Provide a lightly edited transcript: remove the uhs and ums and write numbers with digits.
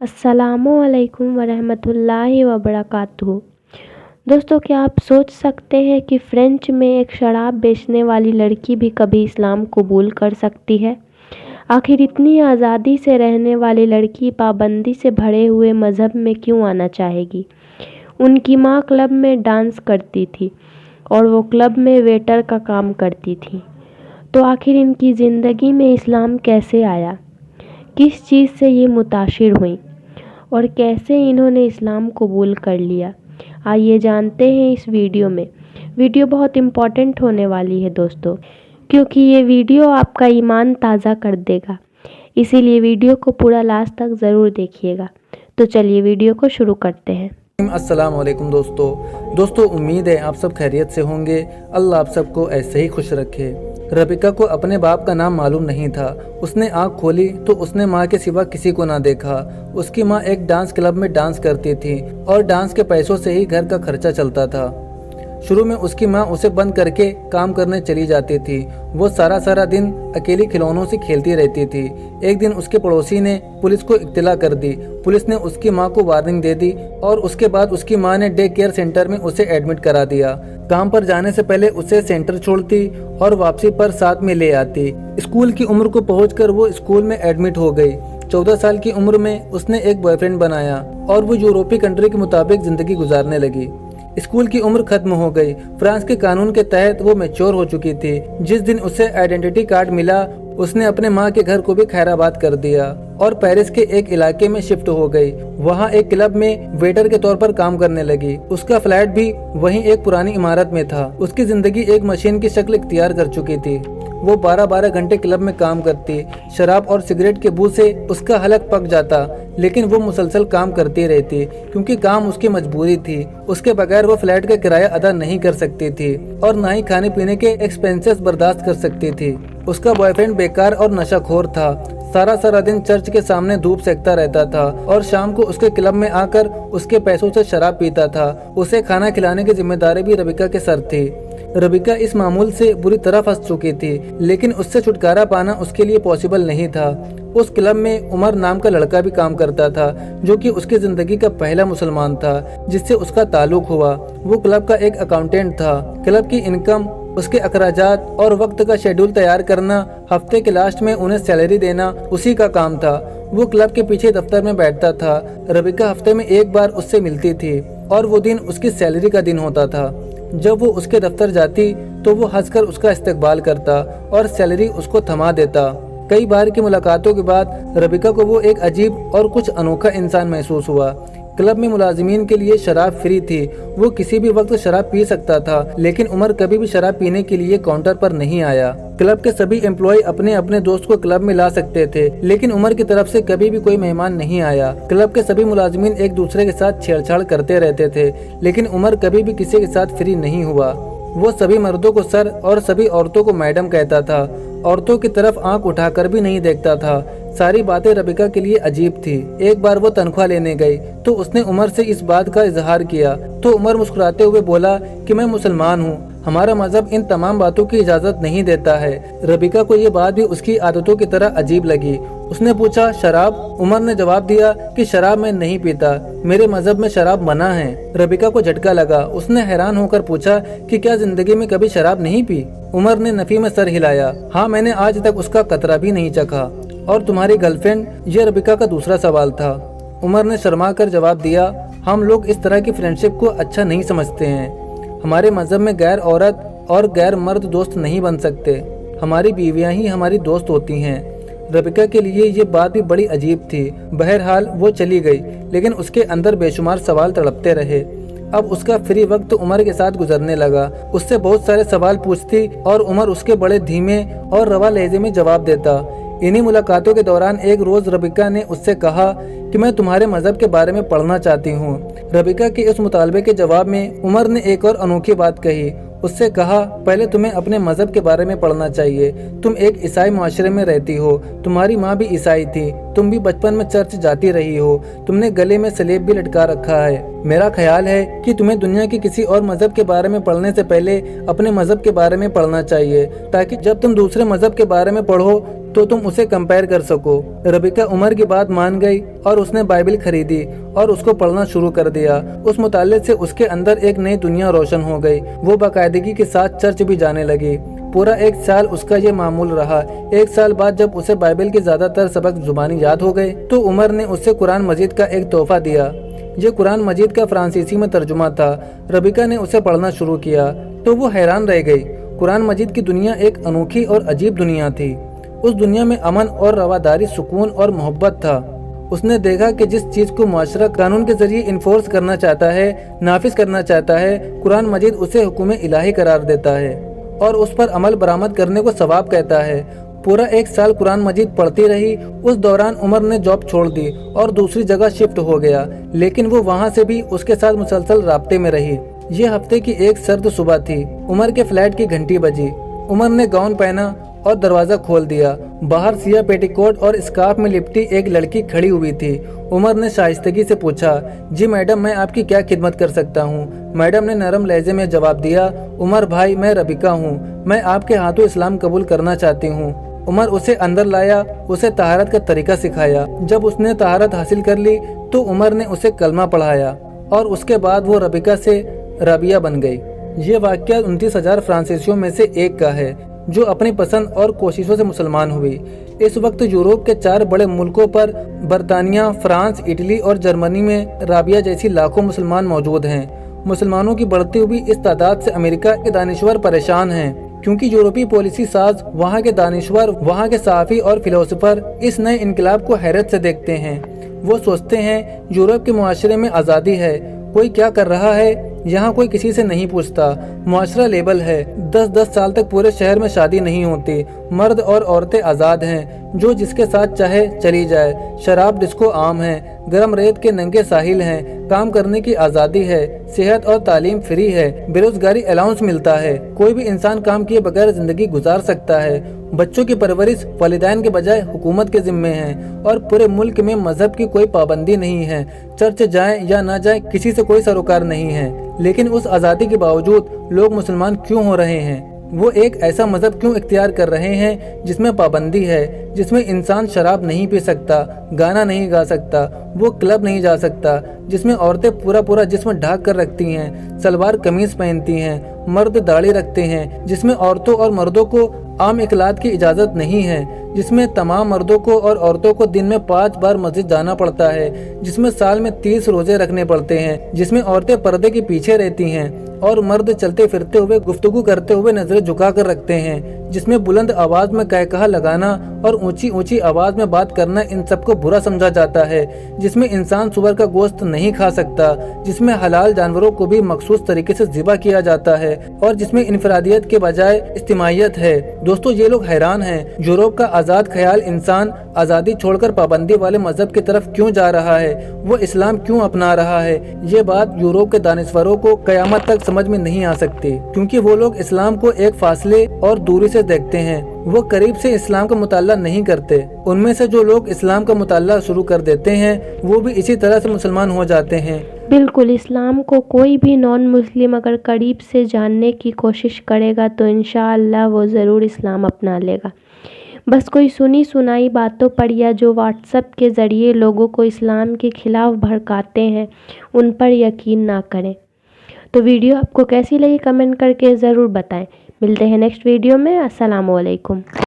अस्सलामुअलैकुम वरहमतुल्लाहि वबरकातुहू। दोस्तों, क्या आप सोच सकते हैं कि फ्रेंच में एक शराब बेचने वाली लड़की भी कभी इस्लाम कबूल कर सकती है? आखिर इतनी आज़ादी से रहने वाली लड़की पाबंदी से भरे हुए मज़हब में क्यों आना चाहेगी? उनकी माँ क्लब में डांस करती थी और वो क्लब में वेटर का काम करती थी। तो आखिर इनकी ज़िंदगी में इस्लाम कैसे आया? किस चीज़ से ये मुतासिर हुईं और कैसे इन्होंने इस्लाम कबूल कर लिया? आइए जानते हैं इस वीडियो में। वीडियो बहुत इम्पॉर्टेंट होने वाली है दोस्तों, क्योंकि ये वीडियो आपका ईमान ताज़ा कर देगा। इसीलिए वीडियो को पूरा लास्ट तक ज़रूर देखिएगा। तो चलिए वीडियो को शुरू करते हैं। अस्सलाम वालेकुम दोस्तों, उम्मीद है आप सब खैरियत से होंगे। अल्लाह आप सबको ऐसे ही खुश रखे। रबिका को अपने बाप का नाम मालूम नहीं था। उसने आंख खोली तो उसने माँ के सिवा किसी को ना देखा। उसकी माँ एक डांस क्लब में डांस करती थी और डांस के पैसों से ही घर का खर्चा चलता था। शुरू में उसकी माँ उसे बंद करके काम करने चली जाती थी। वो सारा दिन अकेली खिलौनों से खेलती रहती थी। एक दिन उसके पड़ोसी ने पुलिस को इत्तला कर दी। पुलिस ने उसकी माँ को वार्निंग दे दी और उसके बाद उसकी माँ ने डे केयर सेंटर में उसे एडमिट करा दिया। काम पर जाने से पहले उसे सेंटर छोड़ती और वापसी पर साथ में ले आती। स्कूल की उम्र को पहुंचकर वो स्कूल में एडमिट हो गई। 14 साल की उम्र में उसने एक बॉयफ्रेंड बनाया और वो यूरोपीय कंट्री के मुताबिक जिंदगी गुजारने लगी। स्कूल की उम्र खत्म हो गई। फ्रांस के कानून के तहत वो मैच्योर हो चुकी थी। जिस दिन उसे आइडेंटिटी कार्ड मिला, उसने अपने माँ के घर को भी खैराबाद कर दिया और पेरिस के एक इलाके में शिफ्ट हो गई। वहाँ एक क्लब में वेटर के तौर पर काम करने लगी। उसका फ्लैट भी वहीं एक पुरानी इमारत में था। उसकी जिंदगी एक मशीन की शक्ल इख्तियार कर चुकी थी। वो 12-12 घंटे क्लब में काम करती। शराब और सिगरेट के बू से उसका हलक पक जाता, लेकिन वो मुसलसल काम करती रहती क्योंकि काम उसकी मजबूरी थी। उसके बगैर वो फ्लैट का किराया अदा नहीं कर सकती थी और ना ही खाने पीने के एक्सपेंसेस बर्दाश्त कर सकती थी। उसका बॉयफ्रेंड बेकार और नशाखोर था। सारा दिन चर्च के सामने धूप सेकता रहता था और शाम को उसके क्लब में आकर उसके पैसों से शराब पीता था। उसे खाना खिलाने की जिम्मेदारी भी रबिका के सर थी। रबिका इस मामूल से बुरी तरह फंस चुकी थी, लेकिन उससे छुटकारा पाना उसके लिए पॉसिबल नहीं था। उस क्लब में उमर नाम का लड़का भी काम करता था, जो कि उसकी जिंदगी का पहला मुसलमान था जिससे उसका ताल्लुक हुआ। वो क्लब का एक अकाउंटेंट था। क्लब की इनकम, उसके अखराजात और वक्त का शेड्यूल तैयार करना, हफ्ते के लास्ट में उन्हें सैलरी देना उसी का काम था। वो क्लब के पीछे दफ्तर में बैठता था। रबिका हफ्ते में एक बार उससे मिलती थी और वो दिन उसकी सैलरी का दिन होता था। जब वो उसके दफ्तर जाती तो वो हंसकर उसका इस्तकबाल करता और सैलरी उसको थमा देता। कई बार की मुलाकातों के बाद रबिका को वो एक अजीब और कुछ अनोखा इंसान महसूस हुआ। क्लब में मुलाजिमीन के लिए शराब फ्री थी। वो किसी भी वक्त शराब पी सकता था, लेकिन उमर कभी भी शराब पीने के लिए काउंटर पर नहीं आया। क्लब के सभी एम्प्लॉय अपने अपने दोस्त को क्लब में ला सकते थे, लेकिन उमर की तरफ से कभी भी कोई मेहमान नहीं आया। क्लब के सभी मुलाजिमीन एक दूसरे के साथ छेड़छाड़ करते रहते थे, लेकिन उमर कभी भी किसी के साथ फ्री नहीं हुआ। वो सभी मर्दों को सर और सभी औरतों को मैडम कहता था। औरतों की तरफ आंख उठाकर भी नहीं देखता था। सारी बातें रबिका के लिए अजीब थी। एक बार वो तनख्वाह लेने गई तो उसने उमर से इस बात का इजहार किया तो उमर मुस्कुराते हुए बोला कि मैं मुसलमान हूँ, हमारा मजहब इन तमाम बातों की इजाजत नहीं देता है। रबिका को ये बात भी उसकी आदतों की तरह अजीब लगी। उसने पूछा, शराब? उमर ने जवाब दिया कि शराब मैं नहीं पीता, मेरे मजहब में शराब मना है। रबिका को झटका लगा। उसने हैरान होकर पूछा कि क्या जिंदगी में कभी शराब नहीं पी? उमर ने नफी में सर हिलाया। हाँ, मैंने आज तक उसका कतरा भी नहीं चखा। और तुम्हारी गर्लफ्रेंड? ये रबिका का दूसरा सवाल था। उमर ने शर्मा कर जवाब दिया, हम लोग इस तरह की फ्रेंडशिप को अच्छा नहीं समझते हैं। हमारे मजहब में गैर औरत और गैर मर्द दोस्त नहीं बन सकते। हमारी बीवियां ही हमारी दोस्त होती हैं। रबिका के लिए ये बात भी बड़ी अजीब थी। बहरहाल वो चली गई, लेकिन उसके अंदर बेशुमार सवाल तड़पते रहे। अब उसका फ्री वक्त उमर के साथ गुजरने लगा। उससे बहुत सारे सवाल पूछती और उमर उसके बड़े धीमे और रवा लहजे में जवाब देता। इन्हीं मुलाकातों के दौरान एक रोज रबिका ने उससे कहा कि मैं तुम्हारे मजहब के बारे में पढ़ना चाहती हूँ। रबिका के इस मुतालबे के जवाब में उमर ने एक और अनोखी बात कही। उससे कहा, पहले तुम्हें अपने मजहब के बारे में पढ़ना चाहिए। तुम एक ईसाई माशरे में रहती हो, तुम्हारी माँ भी ईसाई थी, तुम भी बचपन में चर्च जाती रही हो, तुमने गले में सलेब भी लटका रखा है। मेरा ख्याल है कि तुम्हें दुनिया के किसी और मजहब के बारे में पढ़ने से पहले अपने मजहब के बारे में पढ़ना चाहिए, ताकि जब तुम दूसरे मजहब के बारे में पढ़ो तो तुम उसे कंपेयर कर सको। रबीका उमर की बात मान गई और उसने बाइबल खरीदी और उसको पढ़ना शुरू कर दिया। उस मुताले से उसके अंदर एक नई दुनिया रोशन हो गई। वो बाकायदगी के साथ चर्च भी जाने लगी। पूरा 1 साल उसका ये मामूल रहा। 1 साल बाद जब उसे बाइबल के ज्यादातर सबक जुबानी याद हो गए तो उमर ने उससे कुरान मजीद का एक तोहफा दिया। ये कुरान मजीद का फ्रांसीसी में तर्जुमा था। रबीका ने उसे पढ़ना शुरू किया तो वो हैरान रह गई। कुरान मजीद की दुनिया एक अनोखी और अजीब दुनिया थी। उस दुनिया में अमन और रवादारी, सुकून और मोहब्बत था। उसने देखा कि जिस चीज को मुआशरा कानून के जरिए इन्फोर्स करना चाहता है, नाफिज करना चाहता है, कुरान मजीद उसे हुक्म इलाही करार देता है और उस पर अमल बरामद करने को सवाब कहता है। पूरा 1 साल कुरान मजीद पढ़ती रही। उस दौरान उमर ने जॉब छोड़ दी और दूसरी जगह शिफ्ट हो गया, लेकिन वो वहाँ से भी उसके साथ मुसलसल राब्ते में रही। ये हफ्ते की एक सर्द सुबह थी। उमर के फ्लैट की घंटी बजी। उमर ने गाउन पहना और दरवाजा खोल दिया। बाहर सिया पेटीकोट और स्कार्फ में लिपटी एक लड़की खड़ी हुई थी। उमर ने शाइस्तगी से पूछा, जी मैडम, मैं आपकी क्या खिदमत कर सकता हूँ? मैडम ने नरम लहजे में जवाब दिया, उमर भाई, मैं रबीका हूँ। मैं आपके हाथों इस्लाम कबूल करना चाहती हूँ। उमर उसे अंदर लाया, उसे तहारत का तरीका सिखाया। जब उसने तहारत हासिल कर ली तो उमर ने उसे कलमा पढ़ाया और उसके बाद वो रबीका से राबिया बन गई। ये वाक़या 29,000 फ्रांसीसियों में से एक का है जो अपनी पसंद और कोशिशों से मुसलमान हुई। इस वक्त यूरोप के 4 बड़े मुल्कों पर बरतानिया, फ्रांस, इटली और जर्मनी में राबिया जैसी लाखों मुसलमान मौजूद हैं। मुसलमानों की बढ़ती हुई इस तादाद से अमेरिका के दानिश्वर परेशान हैं, क्योंकि यूरोपीय पॉलिसी साज, वहाँ के दानिश्वर, वहाँ के सहाफ़ी और फिलोसोफर इस नए इनकलाब को हैरत से देखते हैं। वो सोचते हैं यूरोप के मुआशरे में आज़ादी है, कोई क्या कर रहा है यहाँ कोई किसी से नहीं पूछता। मुआशरा लेबल है। 10-10 साल तक पूरे शहर में शादी नहीं होती। मर्द और औरतें आज़ाद हैं, जो जिसके साथ चाहे चली जाए। शराब डिस्को आम है। गर्म रेत के नंगे साहिल हैं। काम करने की आज़ादी है। सेहत और तालीम फ्री है। बेरोजगारी अलाउंस मिलता है। कोई भी इंसान काम किए बगैर जिंदगी गुजार सकता है। बच्चों की परवरिश वालिदैन के बजाय हुकूमत के जिम्मे है और पूरे मुल्क में मजहब की कोई पाबंदी नहीं है। चर्च जाए या ना जाए किसी से कोई सरोकार नहीं है। लेकिन उस आज़ादी के बावजूद लोग मुसलमान क्यों हो रहे हैं? वो एक ऐसा मजहब क्यों इख्तियार कर रहे हैं जिसमें पाबंदी है, जिसमें इंसान शराब नहीं पी सकता, गाना नहीं गा सकता, वो क्लब नहीं जा सकता, जिसमें औरतें पूरा जिस्म ढक कर रखती हैं, सलवार कमीज पहनती हैं, मर्द दाढ़ी रखते हैं, जिसमें औरतों और मर्दों को आम इखलात की इजाज़त नहीं है, जिसमें तमाम मर्दों को और औरतों को दिन में 5 बार मस्जिद जाना पड़ता है, जिसमें साल में 30 रोजे रखने पड़ते हैं, जिसमें औरतें पर्दे के पीछे रहती हैं और मर्द चलते फिरते हुए गुफ्तगू करते हुए नजरें झुका कर रखते हैं, जिसमें बुलंद आवाज में कहकहा लगाना और ऊंची आवाज में बात करना इन सबको बुरा समझा जाता है, जिसमें इंसान सुअर का गोश्त नहीं खा सकता, जिसमें हलाल जानवरों को भी मखसूस तरीके से ज़िबा किया जाता है और जिसमें इनफरादियत के बजाय इज्तिमाइयत है। दोस्तों, ये लोग हैरान हैं, यूरोप का आज़ाद ख्याल इंसान आज़ादी छोड़कर पाबंदी वाले मजहब की तरफ क्यों जा रहा है, वो इस्लाम क्यों अपना रहा है। ये बात यूरोप के दानिश्वरों को कयामत तक समझ में नहीं आ सकती, क्योंकि वो लोग इस्लाम को एक फासले और दूरी से देखते हैं। वो करीब से इस्लाम का मुताला नहीं करते। उनमें से जो लोग इस्लाम का मुताला शुरू कर देते हैं वो भी इसी तरह से मुसलमान हो जाते हैं। बिल्कुल, इस्लाम को कोई भी नॉन मुस्लिम अगर करीब से जानने की कोशिश करेगा तो इंशाअल्लाह वो ज़रूर इस्लाम अपना लेगा। बस कोई सुनी सुनाई बातों पर या जो व्हाट्सएप के ज़रिए लोगों को इस्लाम के खिलाफ भड़काते हैं उन पर यकीन ना करें। तो वीडियो आपको कैसी लगी कमेंट करके ज़रूर बताएं। मिलते हैं नेक्स्ट वीडियो में। अस्सलाम वालेकुम।